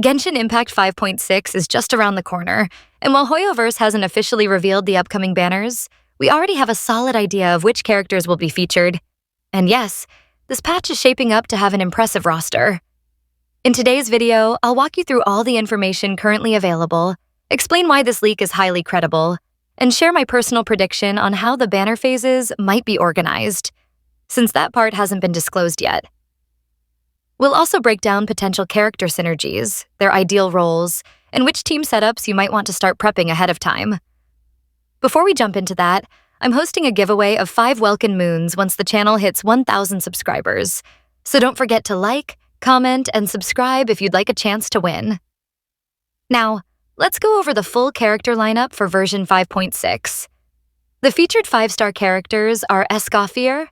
Genshin Impact 5.6 is just around the corner, and while Hoyoverse hasn't officially revealed the upcoming banners, we already have a solid idea of which characters will be featured. And yes, this patch is shaping up to have an impressive roster. In today's video, I'll walk you through all the information currently available, explain why this leak is highly credible, and share my personal prediction on how the banner phases might be organized, since that part hasn't been disclosed yet. We'll also break down potential character synergies, their ideal roles, and which team setups you might want to start prepping ahead of time. Before we jump into that, I'm hosting a giveaway of 5 Welkin Moons once the channel hits 1,000 subscribers, so don't forget to like, comment, and subscribe if you'd like a chance to win. Now, let's go over the full character lineup for version 5.6. The featured 5-star characters are Escoffier,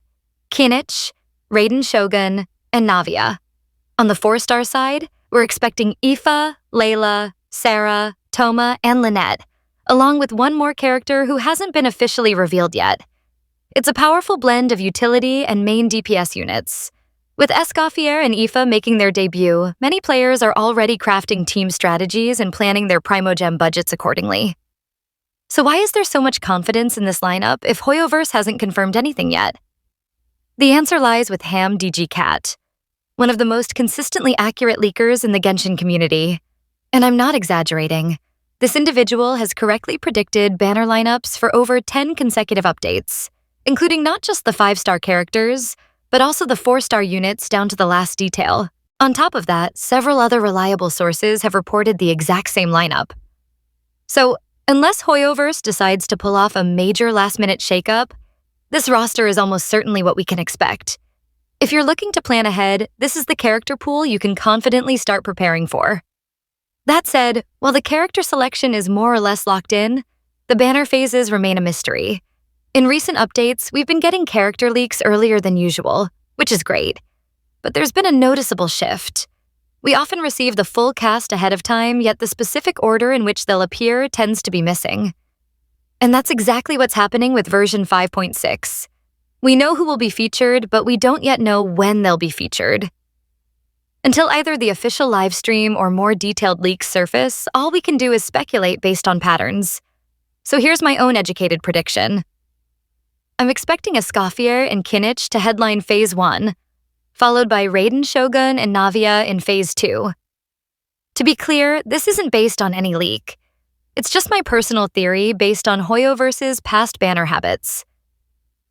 Kinich, Raiden Shogun, and Navia. On the 4-star side, we're expecting Aoife, Layla, Sarah, Toma, and Lynette, along with one more character who hasn't been officially revealed yet. It's a powerful blend of utility and main DPS units. With Escoffier and Aoife making their debut, many players are already crafting team strategies and planning their Primogem budgets accordingly. So why is there so much confidence in this lineup if Hoyoverse hasn't confirmed anything yet? The answer lies with Ham DG Cat, one of the most consistently accurate leakers in the Genshin community. And I'm not exaggerating. This individual has correctly predicted banner lineups for over 10 consecutive updates, including not just the 5-star characters, but also the 4-star units down to the last detail. On top of that, several other reliable sources have reported the exact same lineup. So, unless Hoyoverse decides to pull off a major last-minute shakeup, this roster is almost certainly what we can expect. If you're looking to plan ahead, this is the character pool you can confidently start preparing for. That said, while the character selection is more or less locked in, the banner phases remain a mystery. In recent updates, we've been getting character leaks earlier than usual, which is great. But there's been a noticeable shift. We often receive the full cast ahead of time, yet the specific order in which they'll appear tends to be missing. And that's exactly what's happening with version 5.6. We know who will be featured, but we don't yet know when they'll be featured. Until either the official livestream or more detailed leaks surface, all we can do is speculate based on patterns. So here's my own educated prediction. I'm expecting Escoffier and Kinich to headline Phase 1, followed by Raiden Shogun and Navia in Phase 2. To be clear, this isn't based on any leak. It's just my personal theory based on Hoyoverse's past banner habits.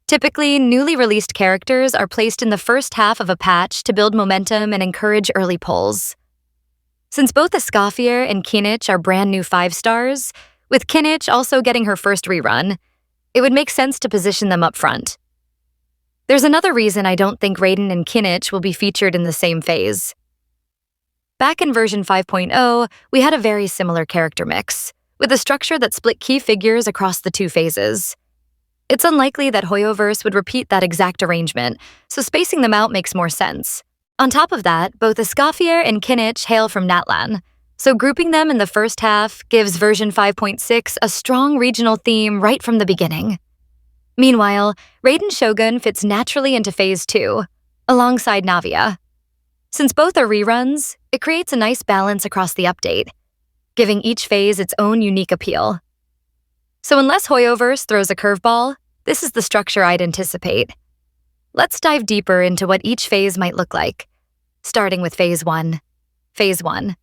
Typically, newly released characters are placed in the first half of a patch to build momentum and encourage early pulls. Since both Escoffier and Kinich are brand new 5-stars, with Kinich also getting her first rerun, it would make sense to position them up front. There's another reason I don't think Raiden and Kinich will be featured in the same phase. Back in version 5.0, we had a very similar character mix, with a structure that split key figures across the 2 phases. It's unlikely that Hoyoverse would repeat that exact arrangement, so spacing them out makes more sense. On top of that, both Escoffier and Kinich hail from Natlan, so grouping them in the first half gives version 5.6 a strong regional theme right from the beginning. Meanwhile, Raiden Shogun fits naturally into Phase 2, alongside Navia. Since both are reruns, it creates a nice balance across the update, giving each phase its own unique appeal. So unless Hoyoverse throws a curveball, this is the structure I'd anticipate. Let's dive deeper into what each phase might look like, starting with Phase 1. Phase 1.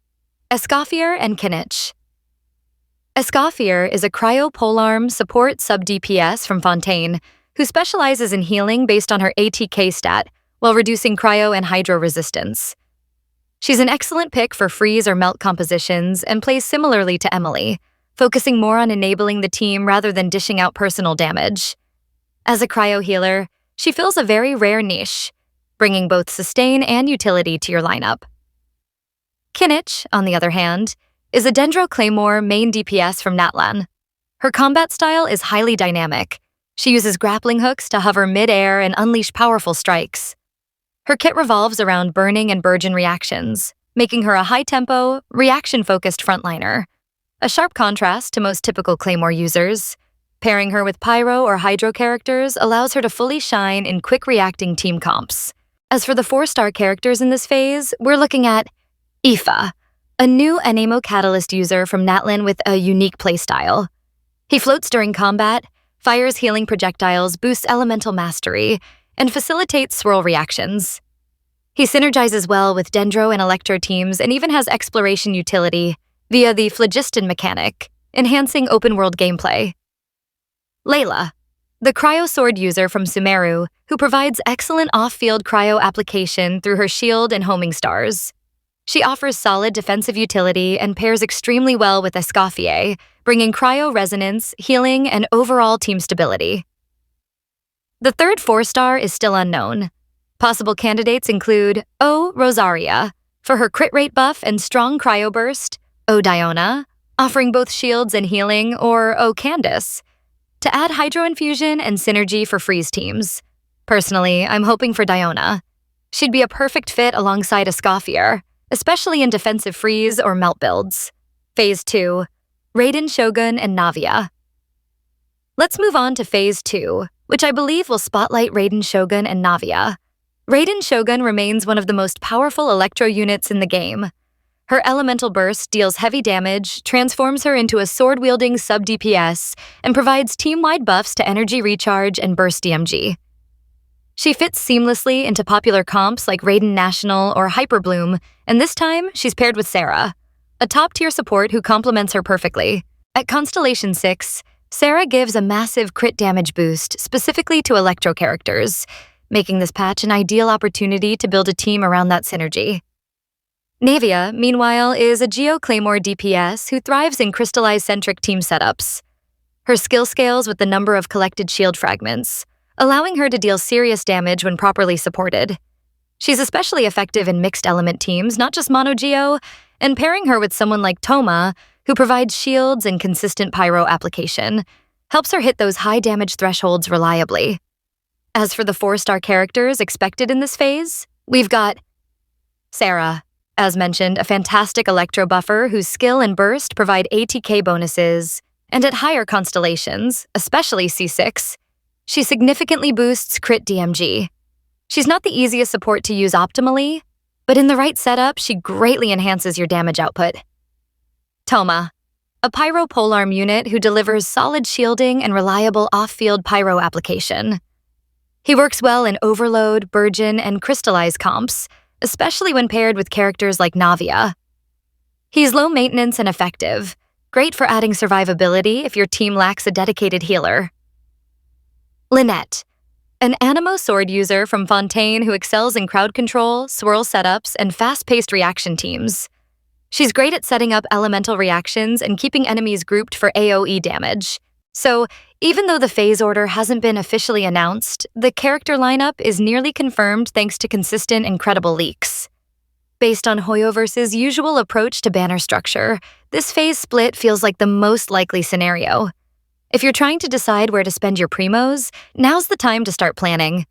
Escoffier and Kinich. Escoffier is a cryo-polearm support sub-DPS from Fontaine, who specializes in healing based on her ATK stat while reducing cryo and hydro resistance. She's an excellent pick for freeze or melt compositions and plays similarly to Emily, focusing more on enabling the team rather than dishing out personal damage. As a cryo healer, she fills a very rare niche, bringing both sustain and utility to your lineup. Kinich, on the other hand, is a Dendro Claymore main DPS from Natlan. Her combat style is highly dynamic. She uses grappling hooks to hover mid-air and unleash powerful strikes. Her kit revolves around burning and burgeon reactions, making her a high-tempo, reaction-focused frontliner, a sharp contrast to most typical Claymore users. Pairing her with Pyro or Hydro characters allows her to fully shine in quick-reacting team comps. As for the 4-star characters in this phase, we're looking at Aoife, a new Anemo Catalyst user from Natlin with a unique playstyle. He floats during combat, fires healing projectiles, boosts elemental mastery, and facilitates swirl reactions. He synergizes well with Dendro and Electro teams and even has exploration utility via the Phlogiston mechanic, enhancing open-world gameplay. Layla, the Cryo Sword user from Sumeru, who provides excellent off-field cryo application through her shield and homing stars. She offers solid defensive utility and pairs extremely well with Escoffier, bringing cryo resonance, healing, and overall team stability. The third 4-star is still unknown. Possible candidates include O. Rosaria, for her crit rate buff and strong cryo burst, O. Diona, offering both shields and healing, or O. Candace, to add hydro infusion and synergy for freeze teams. Personally, I'm hoping for Diona. She'd be a perfect fit alongside Escoffier, especially in defensive freeze or melt builds. Phase 2, Raiden Shogun and Navia. Let's move on to Phase 2, which I believe will spotlight Raiden Shogun and Navia. Raiden Shogun remains one of the most powerful electro units in the game. Her elemental burst deals heavy damage, transforms her into a sword-wielding sub-DPS, and provides team-wide buffs to energy recharge and burst DMG. She fits seamlessly into popular comps like Raiden National or Hyper Bloom, and this time she's paired with Sarah, a top-tier support who complements her perfectly. At Constellation 6, Sarah gives a massive crit damage boost specifically to electro characters, making this patch an ideal opportunity to build a team around that synergy. Navia, meanwhile, is a Geo Claymore DPS who thrives in crystallized-centric team setups. Her skill scales with the number of collected shield fragments, allowing her to deal serious damage when properly supported. She's especially effective in mixed element teams, not just mono Geo, and pairing her with someone like Toma, who provides shields and consistent pyro application, helps her hit those high damage thresholds reliably. As for the 4-star characters expected in this phase, we've got Sarah, as mentioned, a fantastic electro buffer whose skill and burst provide ATK bonuses, and at higher constellations, especially C6, she significantly boosts crit DMG. She's not the easiest support to use optimally, but in the right setup, she greatly enhances your damage output. Toma, a pyro polearm unit who delivers solid shielding and reliable off-field pyro application. He works well in Overload, Burgeon, and Crystallized comps, especially when paired with characters like Navia. He's low maintenance and effective, great for adding survivability if your team lacks a dedicated healer. Lynette, an Anemo sword user from Fontaine who excels in crowd control, swirl setups, and fast-paced reaction teams. She's great at setting up elemental reactions and keeping enemies grouped for AoE damage. So, even though the phase order hasn't been officially announced, the character lineup is nearly confirmed thanks to consistent and credible leaks. Based on Hoyoverse's usual approach to banner structure, this phase split feels like the most likely scenario. If you're trying to decide where to spend your primos, now's the time to start planning.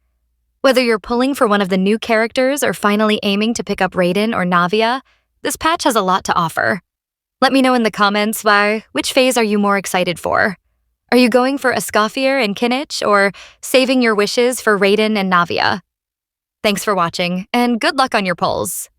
Whether you're pulling for one of the new characters or finally aiming to pick up Raiden or Navia, this patch has a lot to offer. Let me know in the comments which phase are you more excited for? Are you going for Escoffier and Kinnich, or saving your wishes for Raiden and Navia? Thanks for watching, and good luck on your polls!